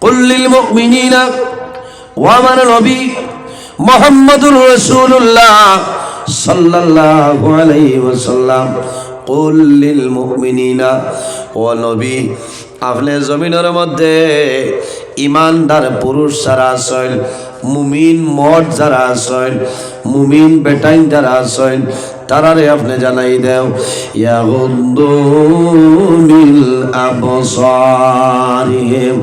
কুল লিল মুমিনিনা ওয়া আমার নবী মুহাম্মদুর রাসূলুল্লাহ সাল্লাল্লাহু আলাইহি ওয়াসাল্লাম, কুল লিল মুমিনিনা, ও নবী আপনি জমিনের মধ্যে ইমানদার পুরুষ যারা আছেন, মুমিন মর্দ যারা আছেন, মুমিন বেটাইন যারা আছেন, তারারে আপনি জানাই দেও ইয়াগুদ্দু মিল আবসারিহিম,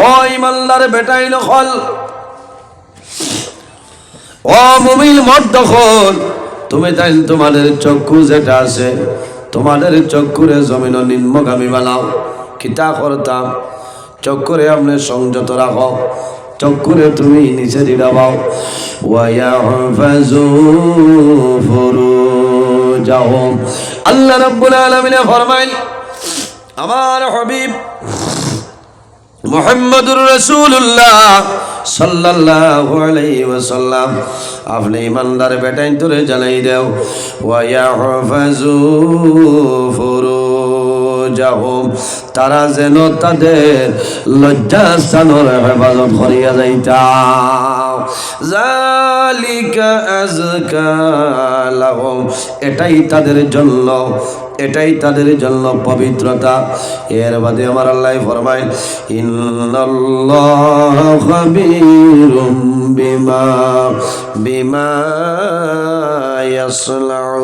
ও ইমানদার বেটাইন হল, ও মুমিন মর্দ হল, তুমি তাই তোমাদের চক্ষু যেটা আছে, তোমাদের চক্ষুরে জমিন নিম্নগামী বানাও। কিতা করতাম? চক্ষুরে আপনি সংযত রাখো, চক্ষুরে তুমি নিচে দিলাও। ওয়ায়াহফাজু ফুরুজাহুম, আল্লাহ রাব্বুল আলামিন ফরমাইল, আমার হাবিব মুহাম্মদুর রাসূলুল্লাহ সাল্লাল্লাহু আলাইহি ওয়াসাল্লাম, আপনি ইমানদার বেটাইন তোরে জানাই দেও ওয়ায়াহফাজু ফুরুজাহুম, তারা যেন তাদের লজ্জাস্থানের হেফাজত করিয়া যাইতা। যালিকা আযকা লাহুম, এটাই তাদের জন্য, এটাই তাদের জন্য পবিত্রতা। এর বাদে আমার আল্লাহ ফরমায় ইন্নাল্লাহা খাবীরুম বিমা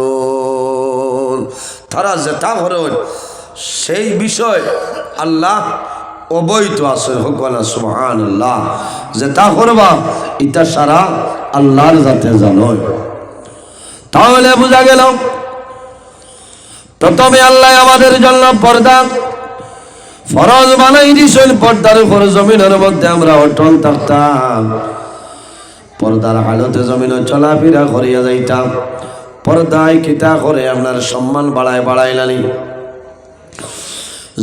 ইয়াসনাউন, তারা যেটা করেন সেই বিষয় আল্লাহ অবৈধ আছে। হোকনা সুবহানাল্লাহ, যেটা করবা এটা সারা আল্লাহর জাতে জানো। তাহলে বোঝা গেল প্রথমে আল্লাহ আমাদের জন্য পর্দা ফরজ বানাই দিয়েছেন। পর্দার উপর জমিনের মধ্যে আমরা অটল থাকতাম, পর্দার হালতে জমিনে চলাফেরা করিয়া যাইতাম। পর্দায় কিতা করে আপনার সম্মান বাড়ায় বাড়াইলানি।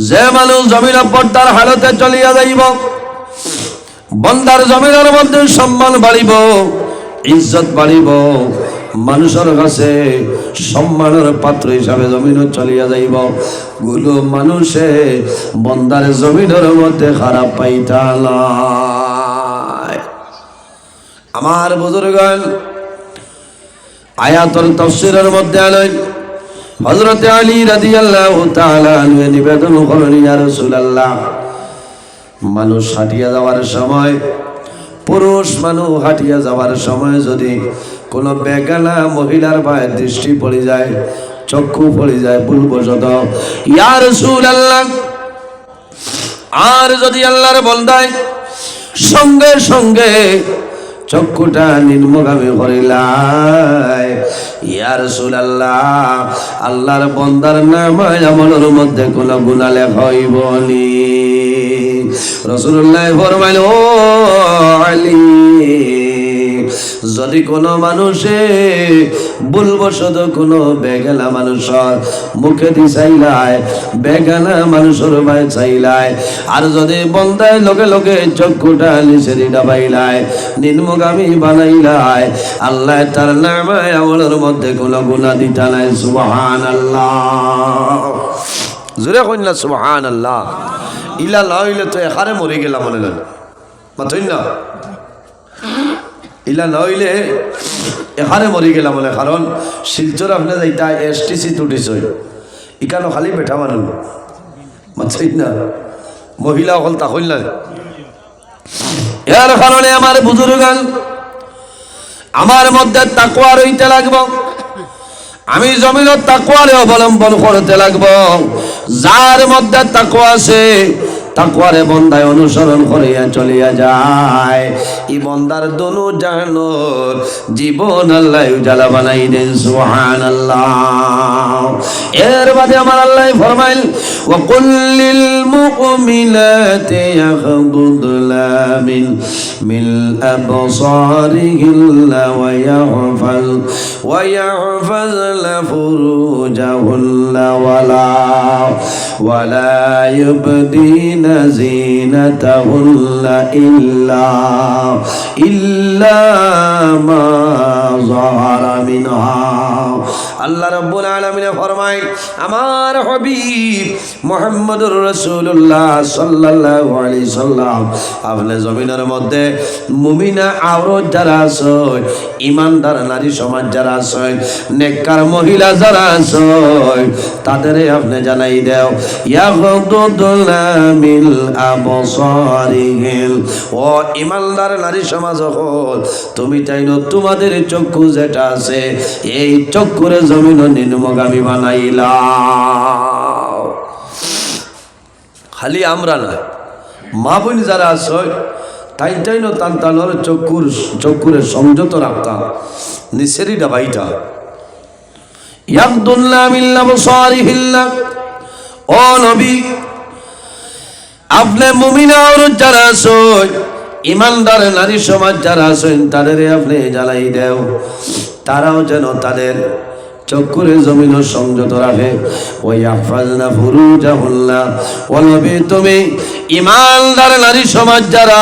যে মানুষ জমিন পর্দার হালতে চলিয়া যাইব, বন্দার জমিনের মধ্যে সম্মান বাড়িব, ইজ্জত বাড়িব, মানুষের কাছে সম্মানের পাত্র হিসাবে জমিন চলিয়া যাইব। গুলো মানুষে বন্দার জমিনের মধ্যে খারাপ পাইতা না। আমার বুজুর্গান আয়াতুল তাফসীরের মধ্যে আলেন হযরত আলী রাদিয়াল্লাহু তাআলা আনহু নিবেদন করেন, ইয়া রাসূলুল্লাহ, মানুষ হাঁটিয়া যাওয়ার সময়, পুরুষ মানুষ হাঁটিয়া যাওয়ার সময় যদি কোনো বেগানা মহিলার পায়ে দৃষ্টি পড়ে যায়, চক্ষু পড়ে যায় ভুলবশত, ইয়া রাসূলুল্লাহ, আর যদি আল্লাহর বান্দায় সঙ্গে সঙ্গে চক্ষুটা নিম্নগামী করিলাই, ইয়া রাসূলুল্লাহ, আল্লাহর বান্দার নামায় আমলের মধ্যে কোনো গুনাহ লেখা হইব নি? রাসূলুল্লাহ ফরমাইল, ও আলী, যদি কোনো মানুষে ভুলবশত কোনো বেগানা মানুষের মুখে দি চাইলায়, বেগানা মানুষের ভাই চাইলায়, আর যদি বন্দায় লগে লগে চক্ষুটা নিচে দি ডাবাইলায়, নিম্নগামী বানাইলায়, আল্লাহ তার নামায় আমলের মধ্যে কোনো গুনাহ দিতা নাই। সুবহানাল্লাহ, জোরে কইনা সুবহানাল্লাহ। ইলা লাইলে তো এখানে মরে গেলাম মনে না মাথইন না, ইলা নইলে এখানে মরি গেলাম বলে। কারণ শিলচর আপনি যাইতা এসটিসি টুটিস ইকানো খালি বেঠা মানুষ মাথইন না, মহিলা হল তা হইল না। এর কারণে আমার বুজুর্গান আমার মধ্যে তাকওয়া রইতে লাগবো, আমি জমিনের তাকওয়ারে অবলম্বন করতে লাগবো। যার মধ্যে তাকওয়া আছে, তাকওয়ারে বন্দায় অনুসরণ করিয়া চলিয়া যায়, এই বন্দার দনু জানোর জীবন আল্লাহ উজালা বানাই দেন। সুবহানাল্লাহ। এর বাদে আমার আল্লাহ ফরমাইল, ওয়া কুল লিল মুমিনাতি ইয়াগদুদনা মিন আবসারিহিন্না ওয়া ইয়াহফাজনা ফুরুজাহুন্না ولا يبدين زينتهن إلا ما ظهر منها আল্লাহ রাব্বুল আলামিন ফরমায় আমার হাবিব মুহাম্মদুর রাসূলুল্লাহ সাল্লাল্লাহু আলাইহি সাল্লাম আপনি জমিনের মধ্যে মুমিনা আওরত যারা আছে ঈমানদার নারী সমাজ যারা আছে নেককার মহিলা যারা আছে তাদের আপনি জানাই দাও ইয়াগুদুনা মিল আবসারিহিল ও ঈমানদার নারী সমাজ হল তুমি চাইনো তোমাদের চক্ষু যেটা আছে এই চক্ষুরে জমিন নিম্নগামী বানাইলা খালি আমরা না মা বোন যারা আছে তাই চাইনো তান্তানোর চক্ষুরে সংযত রাখতা নিচেরই ডাবাইটা ইয়াগদুল্লা মিন আবসারিহিল্লা ও নবী আপনি মুমিনা ঔরত যারা আছে ঈমানদার নারী সমাজ যারা আছেন তাদের আপনি জ্বালাই দেও তারাও যেন তাদের চক্ষুরে জমিন সংযত রাখে ওই আহফাজনা ফুরুজাহুল্লাহ ও নবী তুমি ঈমানদার নারী সমাজ যারা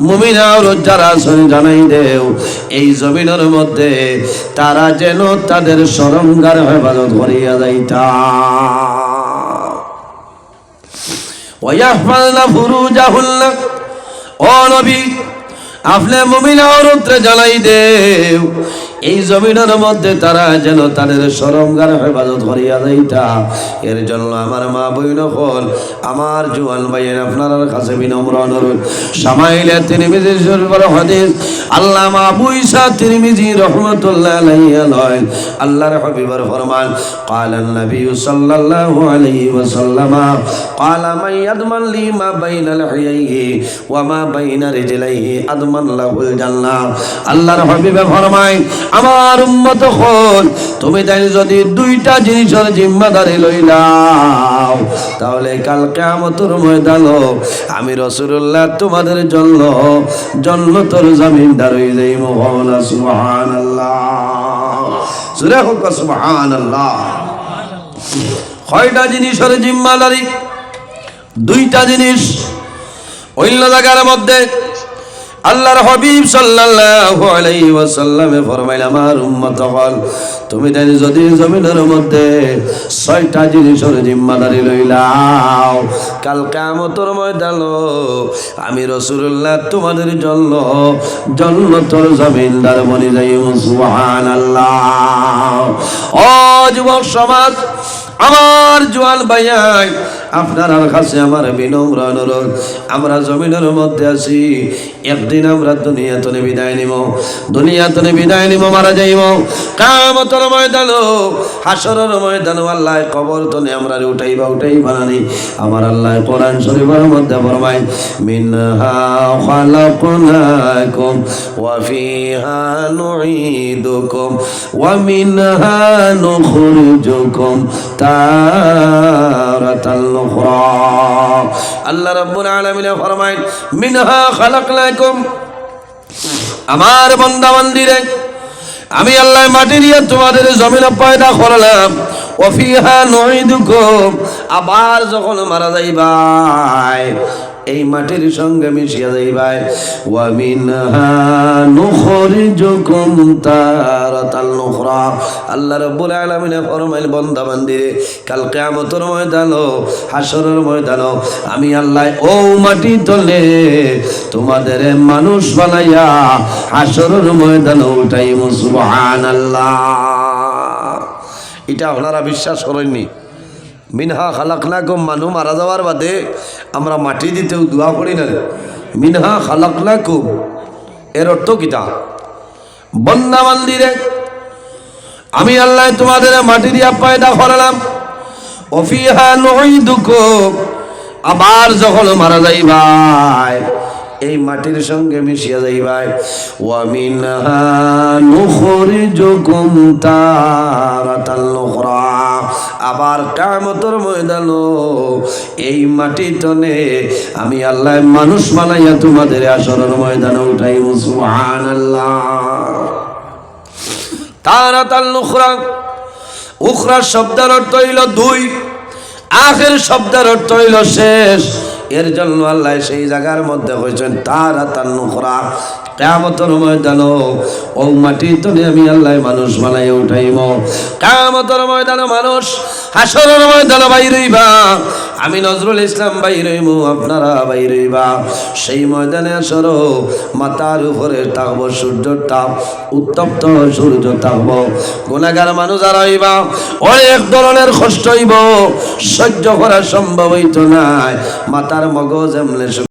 মুমিনা ঔরত যারা আছেন জানাই দেও এই জমিনের মধ্যে তারা যেন তাদের শরমগার হেফাজত করিয়া যাইতা ওয়া ইয়াহফাজনা ফুরুজাহুল্লাহ ও নবী আপনি মুমিনা ঔরতরে জানাই দেও এই জমিনের মধ্যে তারা যেন তাদের শরমগার হেফাজত করিয়া যাইতা এর জন্য আমার মা বোন হল আমার জোয়ান ভাইয়ের আপনার কাছে বিনম্র অনুরোধ সামাইলে তিরমিজি শরীফের হাদিস আল্লামা আবু ঈসা তিরমিজি রাহমাতুল্লাহ আলাইহি লয় আল্লাহর হাবিবের ফরমান قال النبي صلى الله عليه وسلم قال من يضمن لي ما بين لحييه وما بين رجليه اضمن له الجنه আল্লাহর হাবিবে ফরমায় আমার উম্মত হল তুমি তাই যদি দুইটা জিনিসের জিম্মাদারি লইলাও তাহলে কাল কিয়ামতের ময়দানে আমি রাসূলুল্লাহ তোমাদের জন্য জান্নাতের জমিনদার হয়ে যাইব বলা সুবহানাল্লাহ সূরা হোক সুবহানাল্লাহ কয়টা জিনিসের জিম্মাদারি দুইটা জিনিস অন্য জায়গার মধ্যে আল্লাহর হাবিব সাল্লাল্লাহু আলাইহি ওয়াসাল্লামে ফরমাইলেন আমার উম্মত হল তুমি জানি যদি জমিনের মধ্যে ছয়টা জিনিসের জিম্মাদারি লইলাও কাল কিয়ামতের ময়দানে আমি রাসূলুল্লাহ তোমাদের জন্য জান্নাতের জমিনদার বনি যাইব সুবহানাল্লাহ ও যুবক সমাজ আমার জোয়ান ভাইয়াই আপনার কাছে আমার বিনম্র অনুরোধ আমরা জমিনের মধ্যে আছি একদিন আমরা দুনিয়াতে বিদায় নিব মারা যাইব কিয়ামতের ময়দানে হাসরের ময়দানে আল্লাহ কবর তনে আমরা উঠাইবা বানানি আমার আল্লাহ কোরআন শরীফের মধ্যে ফরমায় মিনহা খালাকনাকুম ওয়া ফিহা নুঈদুকুম ওয়া মিনহা নুখরিজুকুম তারাতাল উখরা আল্লাহ রাব্বুল আলামিন ফরমায় মিনহা খালাকনাকুম আমার বান্দা বান্দীরে আমি আল্লাহ মাটি দিয়ে তোমাদের জমিনে পয়দা করলাম ওয়া ফিহা নুঈদুকুম আবার যখন মারা যাইবাই এই মাটির সঙ্গে মিশিয়া যাইবাই ওয়া মিনহা নুখরিজুকুম তারাতাল উখরা আল্লাহ রাব্বুল আলামিন ফরমাইল বান্দা বান্দিরে কাল কিয়ামতের ময়দানে হাসরের ময়দানে আমি আল্লাহ ও মাটি তলে তোমাদের মানুষ বানাইয়া হাসরের ময়দানে উঠাইব সুবহানাল্লাহ এটা আপনারা বিশ্বাস করেননি মিনহা খালাকনাকুম মানুষ মারা যাওয়ার বাদে আমরা মাটি দিতেও দোয়া করি না মিনহা খালাকনাকুম এর অর্থ কিটা বান্দা বান্দিরে আমি আল্লাহ তোমাদের মাটি দিয়া পয়দা করলাম ওয়া ফিহা নুঈদুকুম আবার যখন মারা যাইবাই এই মাটির সঙ্গে মিশিয়া যাইবাই ওয়া মিনহা নুখরিজুকুম তারাতাল উখরা আবার কিয়ামতের ময়দানে এই মাটি তনে আমি আল্লাহ মানুষ বানাইয়া তোমাদের হাসরের ময়দানে উঠাইব সুবহানাল্লাহ তারাতাল উখরা উখরা শব্দের অর্থ হইল দুই আখের শব্দের অর্থ হইল শেষ। এর জন্য আল্লাহ সেই জায়গার মধ্যে হয়েছেন তারাতান নুখরা, কিয়ামতের ময়দান ও মাটি তলে আমি আল্লাহ মানুষ বানাই উঠাইব। কিয়ামতের ময়দানে মানুষ হাসরের ময়দানে বাইরইবা, আমি নজরুল ইসলাম বাইরইব, আপনারা বাইরইবা। সেই ময়দানে আসরো মাথার উপরে থাকবো সূর্যের তাপ, উত্তপ্ত সূর্য থাকবো। গুনাহগার মানুষ আর হইবা, অনেক ধরনের কষ্ট হইব, সহ্য করা সম্ভব হইতো না। মাথার মগজ এমনি